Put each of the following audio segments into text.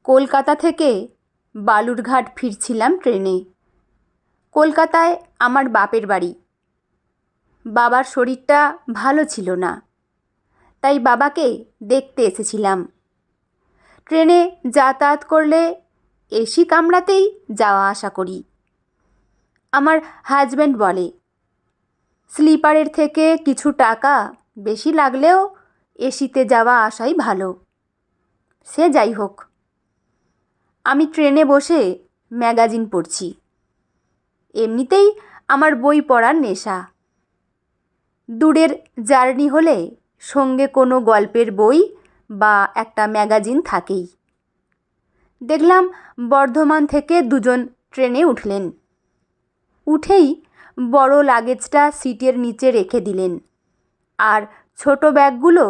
কলকাতা থেকে বালুরঘাট ফিরছিলাম ট্রেনে। কলকাতায় আমার বাপের বাড়ি। বাবার শরীরটা ভালো ছিল না, তাই বাবাকে দেখতে এসেছিলাম। ট্রেনে যাতায়াত করলে এসি কামরাতেই যাওয়া আসা করি। আমার হাজব্যান্ড বলে, স্লিপারের থেকে কিছু টাকা বেশি লাগলেও এসিতে যাওয়া আসাই ভালো। সে যাই হোক, আমি ট্রেনে বসে ম্যাগাজিন পড়ছি। এমনিতেই আমার বই পড়ার নেশা। দূরের জার্নি হলে সঙ্গে কোনো গল্পের বই বা একটা ম্যাগাজিন থাকেই। দেখলাম বর্ধমান থেকে দুজন ট্রেনে উঠলেন। উঠেই বড় লাগেজটা সিটের নিচে রেখে দিলেন, আর ছোট ব্যাগগুলো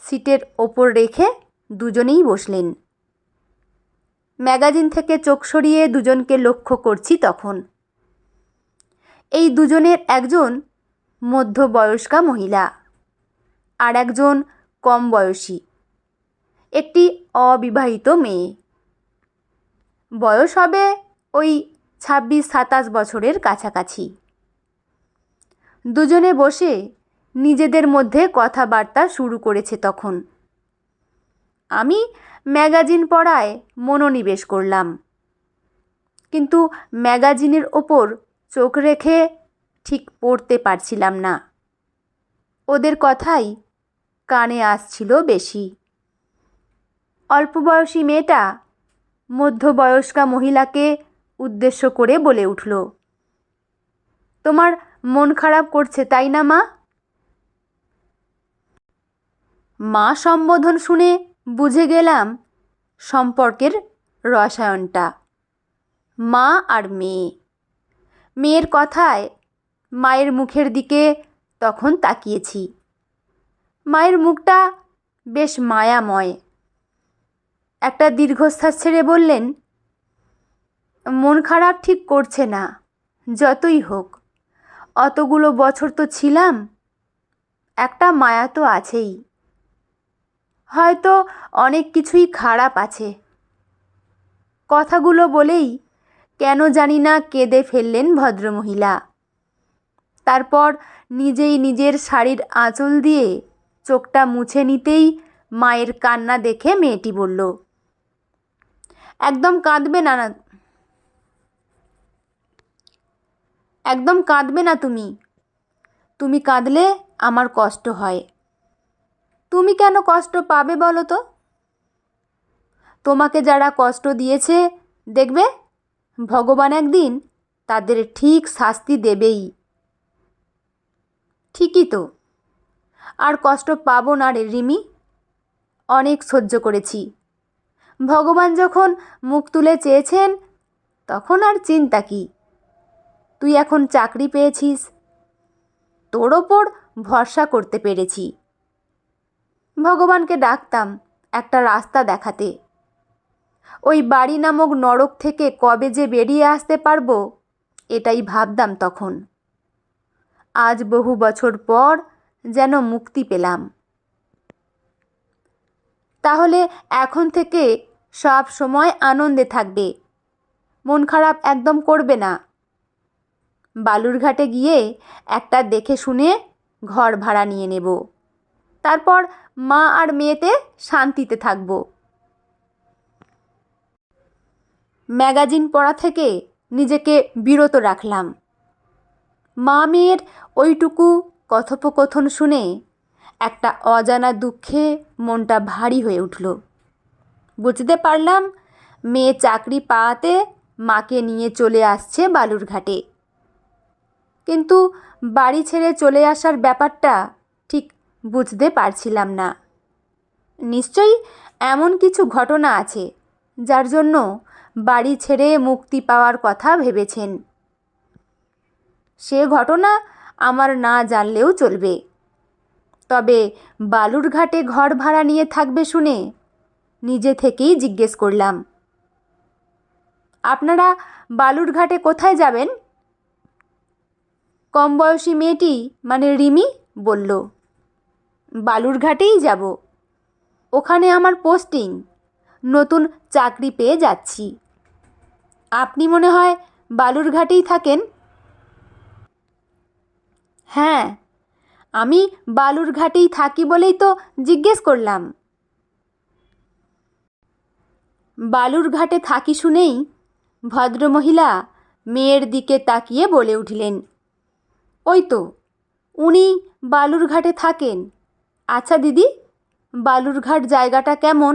সিটের ওপর রেখে দুজনেই বসলেন। ম্যাগাজিন থেকে চোখ সরিয়ে দুজনকে লক্ষ্য করছি তখন। এই দুজনের একজন মধ্যবয়স্কা মহিলা, আর একজন কম বয়সী, একটি অবিবাহিত মেয়ে। বয়স হবে ওই 26-27 বছরের কাছাকাছি। দুজনে বসে নিজেদের মধ্যে কথাবার্তা শুরু করেছে তখন। আমি ম্যাগাজিন পড়ায় মনোনিবেশ করলাম, কিন্তু ম্যাগাজিনের ওপর চোখ রেখে ঠিক পড়তে পারছিলাম না। ওদের কথাই কানে আসছিল বেশি। অল্পবয়সী মেয়েটা মধ্যবয়স্কা মহিলাকে উদ্দেশ্য করে বলে উঠল, তোমার মন খারাপ করছে তাই না মা? মা সম্বোধন শুনে বুঝে গেলাম সম্পর্কের রসায়নটা। মা আর মেয়ে। মেয়ের কথায় মায়ের মুখের দিকে তখন তাকিয়েছি। মায়ের মুখটা বেশ মায়াময়। একটা দীর্ঘশ্বাস ছেড়ে বললেন, মন খারাপ ঠিক করছে না, যতই হোক অতগুলো বছর তো ছিলাম, একটা মায়া তো আছেই। হয়তো অনেক কিছুই খারাপ আছে। কথাগুলো বলেই কেন জানি না কেঁদে ফেললেন ভদ্রমহিলা। তারপর নিজেই নিজের শাড়ির আঁচল দিয়ে চোখটা মুছে নিতেই মায়ের কান্না দেখে মেয়েটি বলল, একদম কাঁদবে না, একদম কাঁদবে না তুমি। তুমি কাঁদলে আমার কষ্ট হয়। তুমি কেন কষ্ট পাবে বলো তো? তোমাকে যারা কষ্ট দিয়েছে, দেখবে ভগবান একদিন তাদের ঠিক শাস্তি দেবেই। ঠিকই তো, আর কষ্ট পাবো না রে রিমি। অনেক সহ্য করেছি। ভগবান যখন মুখ তুলে চেয়েছেন, তখন আর চিন্তা কি? তুই এখন চাকরি পেয়েছিস, তোর ওপর ভরসা করতে পেরেছি। ভগবানকে ডাকতাম একটা রাস্তা দেখাতে। ওই বাড়ি নামক নরক থেকে কবে যে বেরিয়ে আসতে পারবো, এটাই ভাবতাম তখন। আজ বহু বছর পর যেন মুক্তি পেলাম। তাহলে এখন থেকে সব সময় আনন্দে থাকবে, মন খারাপ একদম করবে না। বালুরঘাটে গিয়ে একটা দেখে শুনে ঘর ভাড়া নিয়ে নেব। তারপর মা আর মেয়েতে শান্তিতে থাকব। ম্যাগাজিন পড়া থেকে নিজেকে বিরত রাখলাম। মা মেয়ের ওইটুকু কথোপকথন শুনে একটা অজানা দুঃখে মনটা ভারী হয়ে উঠল। বুঝতে পারলাম মেয়ে চাকরি পাওয়াতে মাকে নিয়ে চলে আসছে বালুরঘাটে। কিন্তু বাড়ি ছেড়ে চলে আসার ব্যাপারটা ঠিক বুঝতে পারছিলাম না। নিশ্চয়ই এমন কিছু ঘটনা আছে যার জন্য বাড়ি ছেড়ে মুক্তি পাওয়ার কথা ভেবেছেন। সে ঘটনা আমার না জানলেও চলবে। তবে বালুরঘাটে ঘর ভাড়া নিয়ে থাকবে শুনে নিজে থেকেই জিজ্ঞেস করলাম, আপনারা বালুরঘাটে কোথায় যাবেন? কম বয়সী মেয়েটি মানে রিমি বলল, বালুরঘাটেই যাব, ওখানে আমার পোস্টিং। নতুন চাকরি পেয়ে যাচ্ছি। আপনি মনে হয় বালুরঘাটেই থাকেন? হ্যাঁ, আমি বালুরঘাটেই থাকি বলেই তো জিজ্ঞেস করলাম। বালুরঘাটে থাকি শুনেই ভদ্রমহিলা মেয়ের দিকে তাকিয়ে বলে উঠলেন, ওই তো উনি বালুরঘাটে থাকেন। আচ্ছা দিদি, বালুরঘাট জায়গাটা কেমন?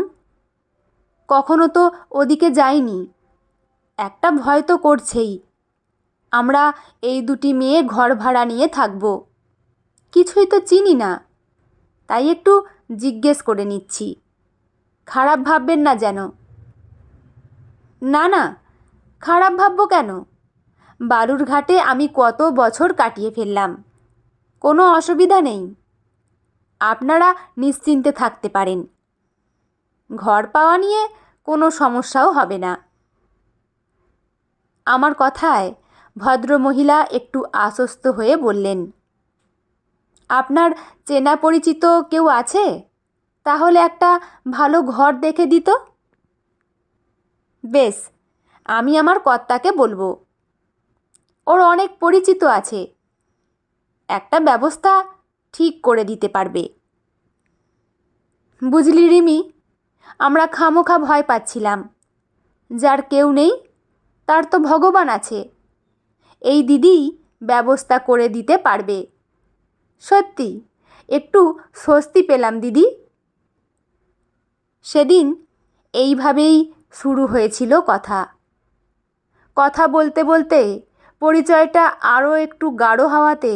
কখনো তো ওদিকে যাইনি। একটা ভয় তো করছেই। আমরা এই দুটি মেয়ে ঘর ভাড়া নিয়ে থাকব। কিছুই তো চিনি না, তাই একটু জিজ্ঞেস করে নিচ্ছি। খারাপ ভাববেন না যেন। না না, খারাপ ভাববো কেন? বালুরঘাটে আমি কত বছর কাটিয়ে ফেললাম, কোনো অসুবিধা নেই। আপনারা নিশ্চিন্তে থাকতে পারেন। ঘর পাওয়া নিয়ে কোনো সমস্যাও হবে না। আমার কথায় ভদ্রমহিলা একটু আশ্বস্ত হয়ে বললেন, আপনার চেনা পরিচিত কেউ আছে? তাহলে একটা ভালো ঘর দেখে দিত। বেশ, আমি আমার কর্তাকে বলবো। ওর অনেক পরিচিত আছে, একটা ব্যবস্থা ঠিক করে দিতে পারবে। বুঝলি রিমি, আমরা খামোখা ভয় পাচ্ছিলাম। যার কেউ নেই তার তো ভগবান আছে। এই দিদিই ব্যবস্থা করে দিতে পারবে। সত্যি একটু স্বস্তি পেলাম দিদি। সেদিন এইভাবেই শুরু হয়েছিল কথা। কথা বলতে বলতে পরিচয়টা আরও একটু গাঢ় হওয়াতে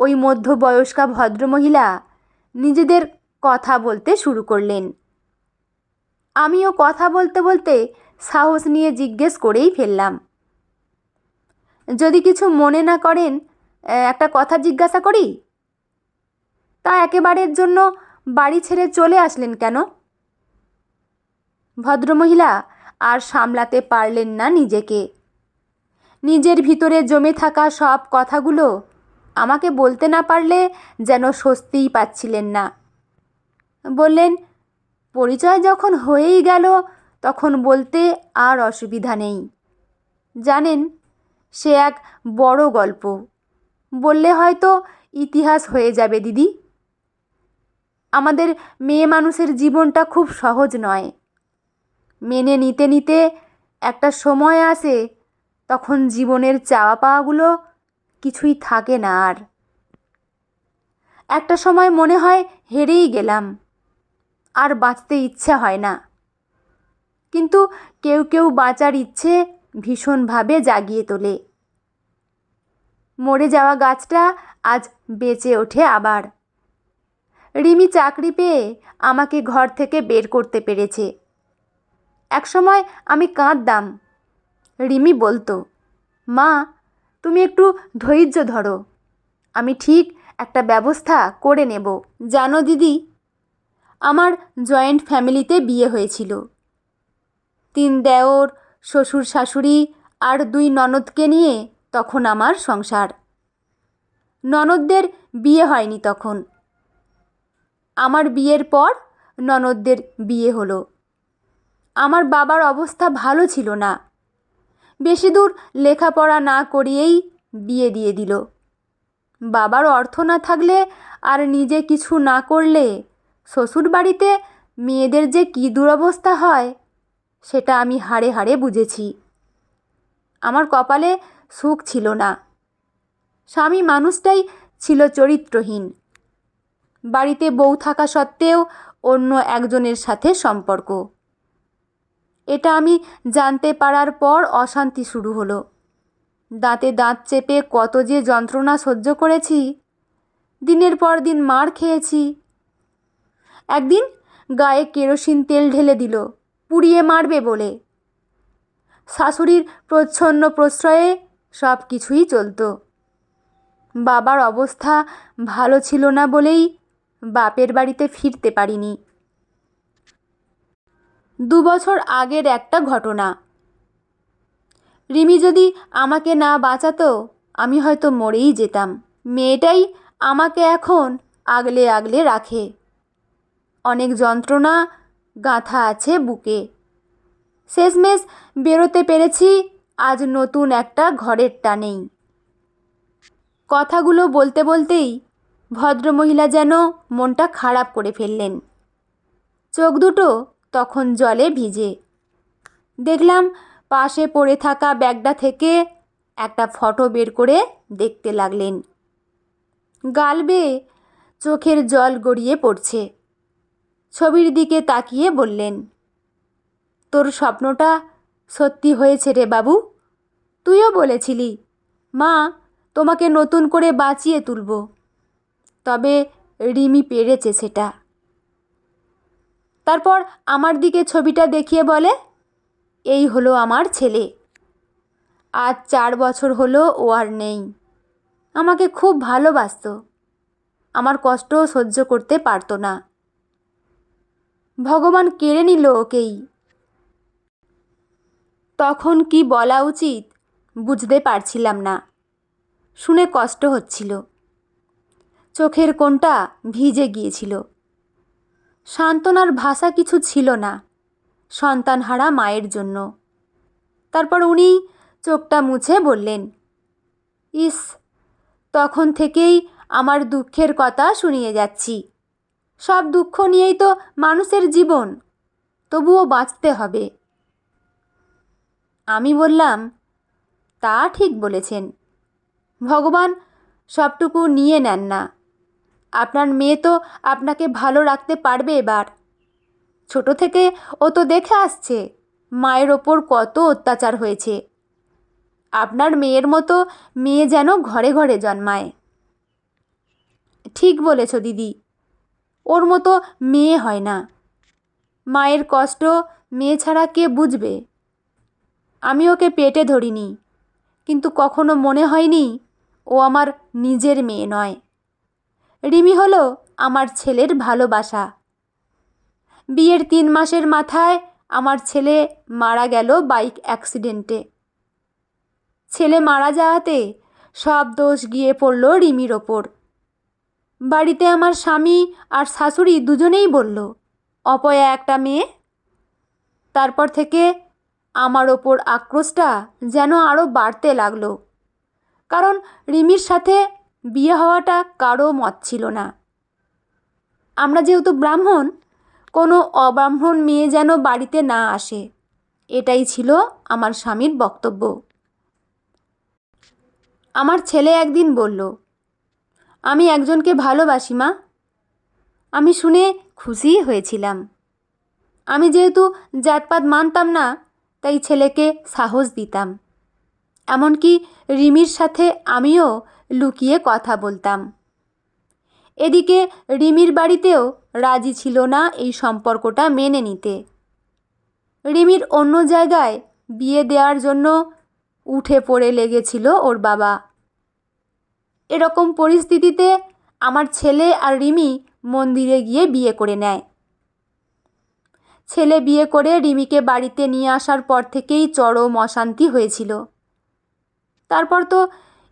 ওই মধ্যবয়স্কা ভদ্রমহিলা নিজেদের কথা বলতে শুরু করলেন। আমিও কথা বলতে বলতে সাহস নিয়ে জিজ্ঞেস করেই ফেললাম, যদি কিছু মনে না করেন একটা কথা জিজ্ঞাসা করি? তা একেবারের জন্য বাড়ি ছেড়ে চলে আসলেন কেন? ভদ্রমহিলা আর সামলাতে পারলেন না নিজেকে। নিজের ভিতরে জমে থাকা সব কথাগুলো আমাকে বলতে না পারলে যেন স্বস্তিই পাচ্ছিলেন না। বললেন, পরিচয় যখন হয়েই গেল তখন বলতে আর অসুবিধা নেই। জানেন, সে এক বড় গল্প, বললে হয়তো ইতিহাস হয়ে যাবে দিদি। আমাদের মেয়ে মানুষের জীবনটা খুব সহজ নয়। মেনে নিতে নিতে একটা সময় আসে তখন জীবনের চাওয়া পাওয়াগুলো কিছুই থাকে না আর। একটা সময় মনে হয় হেরেই গেলাম, আর বাঁচতে ইচ্ছা হয় না। কিন্তু কেউ কেউ বাঁচার ইচ্ছে ভীষণভাবে জাগিয়ে তোলে। মরে যাওয়া গাছটা আজ বেঁচে ওঠে আবার। রিমি চাকরি পেয়ে আমাকে ঘর থেকে বের করতে পেরেছে। একসময় আমি কাঁদতাম। রিমি বলতো, মা তুমি একটু ধৈর্য ধরো, আমি ঠিক একটা ব্যবস্থা করে নেব। জানো দিদি, আমার জয়েন্ট ফ্যামিলিতে বিয়ে হয়েছিল। 3 দেওর, শ্বশুর শাশুড়ি আর 2 ননদকে নিয়ে তখন আমার সংসার। ননদদের বিয়ে হয়নি তখন। আমার বিয়ের পর ননদদের বিয়ে হলো। আমার বাবার অবস্থা ভালো ছিল না। বেশি দূর লেখাপড়া না করিয়েই বিয়ে দিয়ে দিল। বাবার অর্থ না থাকলে আর নিজে কিছু না করলে শ্বশুর বাড়িতে মেয়েদের যে কী দুরবস্থা হয় সেটা আমি হাড়ে হাড়ে বুঝেছি। আমার কপালে সুখ ছিল না। স্বামী মানুষটাই ছিল চরিত্রহীন। বাড়িতে বউ থাকা সত্ত্বেও অন্য একজনের সাথে সম্পর্ক। এটা আমি জানতে পারার পর অশান্তি শুরু হলো। দাঁতে দাঁত চেপে কত যে যন্ত্রণা সহ্য করেছি, দিনের পর দিন মার খেয়েছি। একদিন গায়ে কেরোসিন তেল ঢেলে দিল পুড়িয়ে মারবে বলে। শাশুড়ির প্রচ্ছন্ন প্রশ্রয়ে সব কিছুই চলতো। বাবার অবস্থা ভালো ছিল না বলেই বাপের বাড়িতে ফিরতে পারিনি। 2 বছর আগের একটা ঘটনা। রিমি যদি আমাকে না বাঁচাতো আমি হয়তো মরেই যেতাম। মেয়েটাই আমাকে এখন আগলে আগলে রাখে। অনেক যন্ত্রণা গাঁথা আছে বুকে। শেষমেশ বেরোতে পেরেছি আজ নতুন একটা ঘরের টানেই। কথাগুলো বলতে বলতেই ভদ্রমহিলা যেন মনটা খারাপ করে ফেললেন। চোখ দুটো তখন জলে ভিজে। দেখলাম পাশে পড়ে থাকা ব্যাগটা থেকে একটা ফটো বের করে দেখতে লাগলেন। গাল বেয়ে চোখের জল গড়িয়ে পড়ছে। ছবির দিকে তাকিয়ে বললেন, তোর স্বপ্নটা সত্যি হয়েছে রে বাবু। তুইও বলেছিলি মা তোমাকে নতুন করে বাঁচিয়ে তুলব, তবে রিমি পেরেছে সেটা। তারপর আমার দিকে ছবিটা দেখিয়ে বলে, এই হলো আমার ছেলে। আজ 4 বছর হলো ও আর নেই। আমাকে খুব ভালোবাসত, আমার কষ্টও সহ্য করতে পারতো না। ভগবান কেড়ে নিল ওকেই। তখন কি বলা উচিত বুঝতে পারছিলাম না। শুনে কষ্ট হচ্ছিল। চোখের কোণটা ভিজে গিয়েছিল। সান্ত্বনার ভাষা কিছু ছিল না সন্তানহারা মায়ের জন্য। তারপর উনি চোখটা মুছে বললেন, ইস, তখন থেকেই আমার দুঃখের কথা শুনিয়ে যাচ্ছি। সব দুঃখ নিয়েই তো মানুষের জীবন, তবুও বাঁচতে হবে। আমি বললাম, তা ঠিক বলেছেন। ভগবান সবটুকু নিয়ে নেন না। আপনার মেয়ে তো আপনাকে ভালো রাখতে পারবে এবার। ছোট থেকে ও তো দেখে আসছে মায়ের ওপর কত অত্যাচার হয়েছে। আপনার মেয়ের মতো মেয়ে যেন ঘরে ঘরে জন্মায়। ঠিক বলেছ দিদি, ওর মতো মেয়ে হয় না। মায়ের কষ্ট মেয়ে ছাড়া কে বুঝবে? আমি ওকে পেটে ধরিনি, কিন্তু কখনো মনে হয়নি ও আমার নিজের মেয়ে নয়। রিমি হলো আমার ছেলের ভালোবাসা। বিয়ের 3 মাসের মাথায় আমার ছেলে মারা গেল বাইক অ্যাক্সিডেন্টে। ছেলে মারা যাওয়াতে সব দোষ গিয়ে পড়ল রিমির ওপর। বাড়িতে আমার স্বামী আর শাশুড়ি দুজনেই বলল, অপয়া একটা মেয়ে। তারপর থেকে আমার ওপর আক্রোশটা যেন আরও বাড়তে লাগলো। কারণ রিমির সাথে বিয়ে হওয়াটা কারও মত ছিল না। আমরা যেহেতু ব্রাহ্মণ, কোনো অব্রাহ্মণ মেয়ে যেন বাড়িতে না আসে, এটাই ছিল আমার স্বামীর বক্তব্য। আমার ছেলে একদিন বলল, আমি একজনকে ভালোবাসি মা। আমি শুনে খুশিই হয়েছিলাম। আমি যেহেতু জাতপাত মানতাম না, তাই ছেলেকে সাহস দিতাম। এমনকি রিমির সাথে আমিও লুকিয়ে কথা বলতাম। এদিকে রিমির বাড়িতেও রাজি ছিল না এই সম্পর্কটা মেনে নিতে। রিমির অন্য জায়গায় বিয়ে দেওয়ার জন্য উঠে পড়ে লেগেছিল ওর বাবা। এরকম পরিস্থিতিতে আমার ছেলে আর রিমি মন্দিরে গিয়ে বিয়ে করে নেয়। ছেলে বিয়ে করে রিমিকে বাড়িতে নিয়ে আসার পর থেকেই চরম অশান্তি হয়েছিল। তারপর তো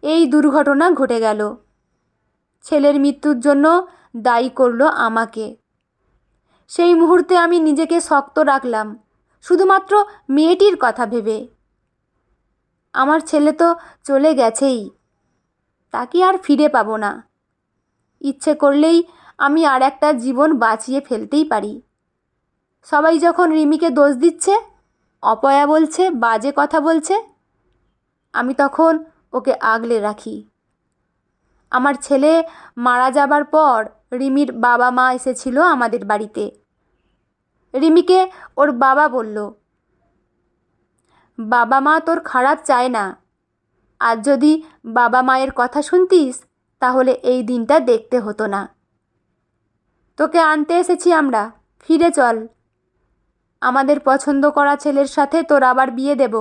এই দুর্ঘটনা ঘটে গেল। ছেলের মৃত্যুর জন্য দায়ী করলো আমাকে। সেই মুহূর্তে আমি নিজেকে শক্ত রাখলাম, শুধুমাত্র মেয়েটির কথা ভেবে। আমার ছেলে তো চলে গেছেই, তাকে আর ফিরে পাবো না। ইচ্ছে করলেই আমি আর একটা জীবন বাঁচিয়ে ফেলতেই পারি। সবাই যখন রিমিকে দোষ দিচ্ছে, অপয়া বলছে, বাজে কথা বলছে, আমি তখন ওকে আগলে রাখি। আমার ছেলে মারা যাবার পর রিমির বাবা মা এসেছিল আমাদের বাড়িতে। রিমিকে ওর বাবা বলল, বাবা মা তোর খারাপ চায় না। আজ যদি বাবা মায়ের কথা শুনতিস তাহলে এই দিনটা দেখতে হতো না। তোকে আনতে এসেছি আমরা, ফিরে চল। আমাদের পছন্দ করা ছেলের সাথে তোর আবার বিয়ে দেব।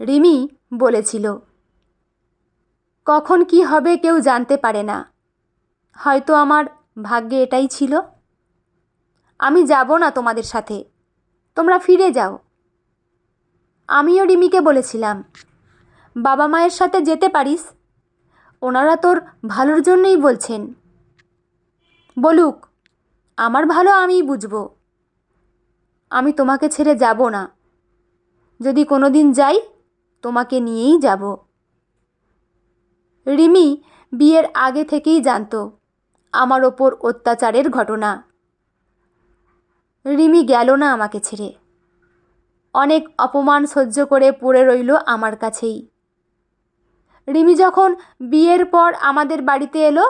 রিমি বলেছিল, কখন কি হবে কেউ জানতে পারে না। হয়তো আমার ভাগ্যে এটাই ছিল। আমি যাব না তোমাদের সাথে, তোমরা ফিরে যাও। আমিও রিমিকে বলেছিলাম, বাবা মায়ের সাথে যেতে পারিস, ওনারা তোর ভালোর জন্যই বলছেন। বলুক, আমার ভালো আমিই বুঝবো। আমি তোমাকে ছেড়ে যাব না। যদি কোনো দিন যাই তোমাকে নিয়েই যাব। রিমি বিয়ের আগে থেকেই জানতো আমার ওপর অত্যাচারের ঘটনা। রিমি গেল না আমাকে ছেড়ে। অনেক অপমান সহ্য করে পড়ে রইল আমার কাছেই। রিমি যখন বিয়ের পর আমাদের বাড়িতে এলো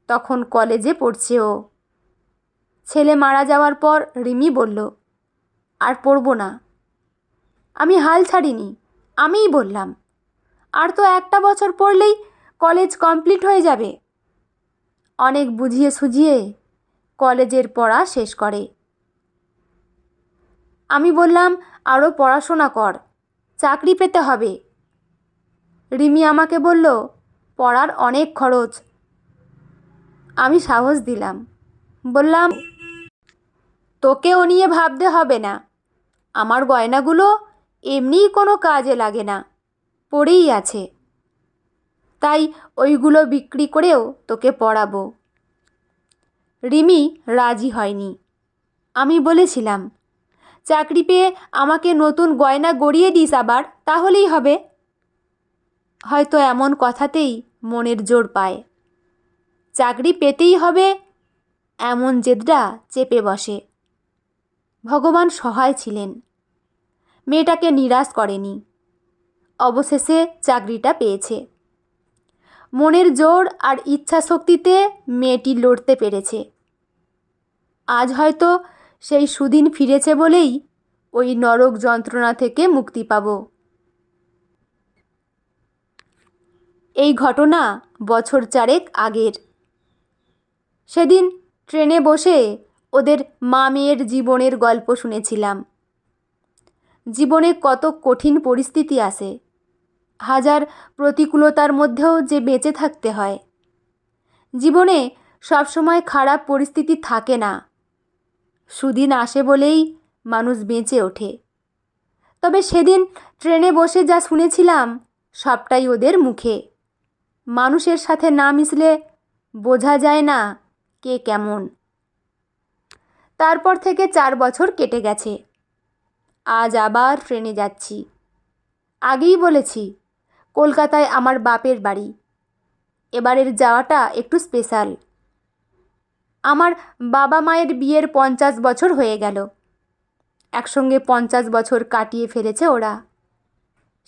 তখন কলেজে পড়ছে ও। ছেলে মারা যাওয়ার পর রিমি বলল, আর পড়ব না। আমি হাল ছাড়িনি, আমিই বললাম, আর তো একটা বছর পড়লেই কলেজ কমপ্লিট হয়ে যাবে। অনেক বুঝিয়ে সুঝিয়ে কলেজের পড়া শেষ করে। আমি বললাম, আরও পড়াশোনা কর, চাকরি পেতে হবে। রিমি আমাকে বলল, পড়ার অনেক খরচ। আমি সাহস দিলাম, বললাম, তোকে ও নিয়ে ভাবতে হবে না। আমার গয়নাগুলো এমনিই কোনো কাজে লাগে না, পড়েই আছে। তাই ওইগুলো বিক্রি করেও তোকে পড়াবো। রিমি রাজি হয়নি। আমি বলেছিলাম, চাকরি পেয়ে আমাকে নতুন গয়না গড়িয়ে দিস আবার, তাহলেই হবে। হয়তো এমন কথাতেই মনের জোর পায়। চাকরি পেতেই হবে এমন জেদটা চেপে বসে। ভগবান সহায় ছিলেন, মেয়েটাকে নিরাশ করেনি। অবশেষে চাকরিটা পেয়েছে। মনের জোর আর ইচ্ছা শক্তিতে মেয়েটি লড়তে পেরেছে। আজ হয়তো সেই সুদিন ফিরেছে বলেই ওই নরক যন্ত্রণা থেকে মুক্তি পাব। এই ঘটনা বছর 4 আগের। সেদিন ট্রেনে বসে ওদের মা মেয়ের জীবনের গল্প শুনেছিলাম। জীবনে কত কঠিন পরিস্থিতি আসে, হাজার প্রতিকূলতার মধ্যেও যে বেঁচে থাকতে হয়। জীবনে সবসময় খারাপ পরিস্থিতি থাকে না, সুদিন আসে বলেই মানুষ বেঁচে ওঠে। তবে সেদিন ট্রেনে বসে যা শুনেছিলাম সবটাই ওদের মুখে। মানুষের সাথে না মিশলে বোঝা যায় না কে কেমন। তারপর থেকে 4 বছর কেটে গেছে। আজ আবার ট্রেনে যাচ্ছি। আগেই বলেছি, কলকাতায় আমার বাপের বাড়ি। এবারের যাওয়াটা একটু স্পেশাল। আমার বাবা মায়ের বিয়ের 50 বছর হয়ে গেল। একসঙ্গে 50 বছর কাটিয়ে ফেলেছে ওরা।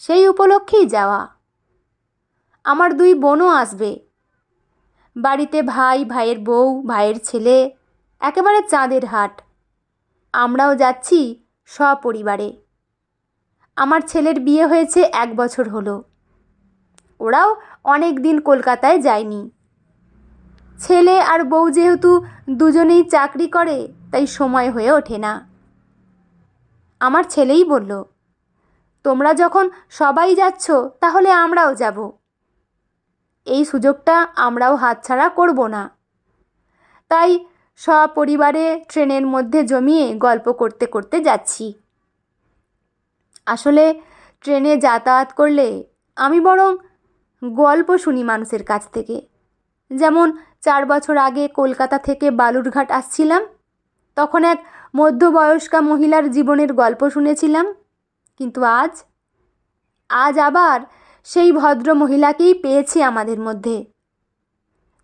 সেই উপলক্ষেই যাওয়া। আমার 2 বোনও আসবে। বাড়িতে ভাই, ভাইয়ের বউ, ভাইয়ের ছেলে, একেবারে চাঁদের হাট। আমরাও যাচ্ছি সপরিবারে। আমার ছেলের বিয়ে হয়েছে 1 বছর হলো। ওরাও অনেক দিন কলকাতায় যায়নি। ছেলে আর বউ যেহেতু দুজনেই চাকরি করে তাই সময় হয়ে ওঠে না। আমার ছেলেই বলল, তোমরা যখন সবাই যাচ্ছ তাহলে আমরাও যাব। এই সুযোগটা আমরাও হাতছাড়া করব না। তাই সপরিবারে ট্রেনের মধ্যে জমিয়ে গল্প করতে করতে যাচ্ছি। আসলে ট্রেনে যাতায়াত করলে আমি বরং গল্প শুনি মানুষের কাছ থেকে। যেমন 4 বছর আগে কলকাতা থেকে বালুরঘাট আসছিলাম, তখন এক মধ্যবয়স্কা মহিলার জীবনের গল্প শুনেছিলাম। কিন্তু আজ আবার সেই ভদ্র মহিলাকেই পেয়েছি আমাদের মধ্যে।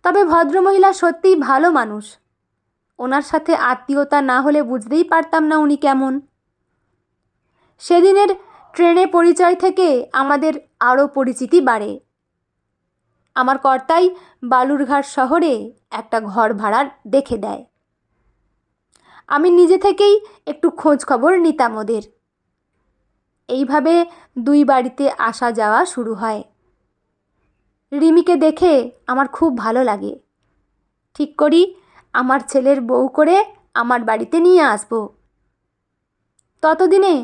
তবে ভদ্রমহিলা সত্যিই ভালো মানুষ। ওনার সাথে আত্মীয়তা না হলে বুঝতেই পারতাম না উনি কেমন। সেদিনের ট্রেনে পরিচয় থেকে আমাদের আরও পরিচিতি বাড়ে। আমার কর্তাই বালুরঘাট শহরে একটা ঘর ভাড়া দেখে দেয়। আমি নিজে থেকেই একটু খোঁজ খবর নিতাম ওদের। এইভাবে 2 বাড়িতে আসা যাওয়া শুরু হয়। রিমিকে দেখে আমার খুব ভালো লাগে। ঠিক করি আমার ছেলের বউ করে আমার বাড়িতে নিয়ে আসব। ততদিনে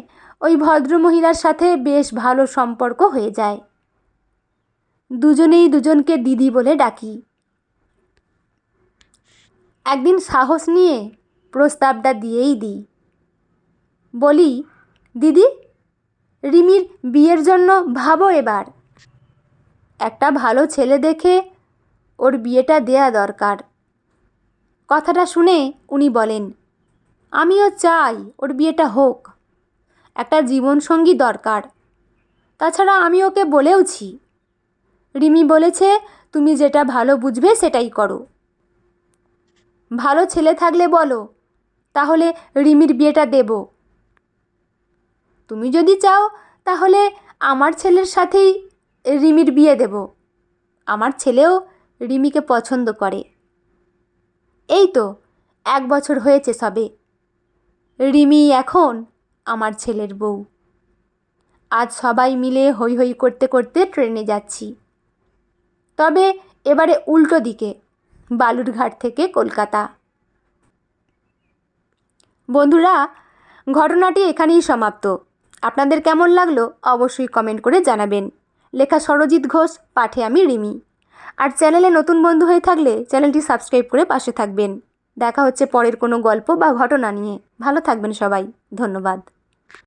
ওই ভদ্রমহিলার সাথে বেশ ভালো সম্পর্ক হয়ে যায়। দুজনেই দুজনকে দিদি বলে ডাকি। একদিন সাহস নিয়ে প্রস্তাবটা দিয়েই দিই। বলি, দিদি, রিমির বিয়ের জন্য ভাবো এবার। একটা ভালো ছেলে দেখে ওর বিয়েটা দেয়া দরকার। কথাটা শুনে উনি বলেন, আমিও চাই ওর বিয়েটা হোক, একটা জীবনসঙ্গী দরকার। তাছাড়া আমি ওকে বলেওছি। রিমি বলেছে, তুমি যেটা ভালো বুঝবে সেটাই করো। ভালো ছেলে থাকলে বলো, তাহলে রিমির বিয়েটা দেব। তুমি যদি চাও তাহলে আমার ছেলের সাথেই রিমির বিয়ে দেব। আমার ছেলেও রিমিকে পছন্দ করে। এই তো 1 বছর হয়েছে সবে। রিমি এখন আমার ছেলের বউ। আজ সবাই মিলে হৈ হৈ করতে করতে ট্রেনে যাচ্ছি। তবে এবারে উল্টো দিকে, বালুরঘাট থেকে কলকাতা। বন্ধুরা, ঘটনাটি এখানেই সমাপ্ত। আপনাদের কেমন লাগলো অবশ্যই কমেন্ট করে জানাবেন। লেখা সরজিৎ ঘোষ, পাঠে আমি রিমি। আর চ্যানেলে নতুন বন্ধু হয়ে থাকলে চ্যানেলটি সাবস্ক্রাইব করে পাশে থাকবেন। দেখা হচ্ছে পরের কোনো গল্প বা ঘটনা নিয়ে। ভালো থাকবেন সবাই। ধন্যবাদ।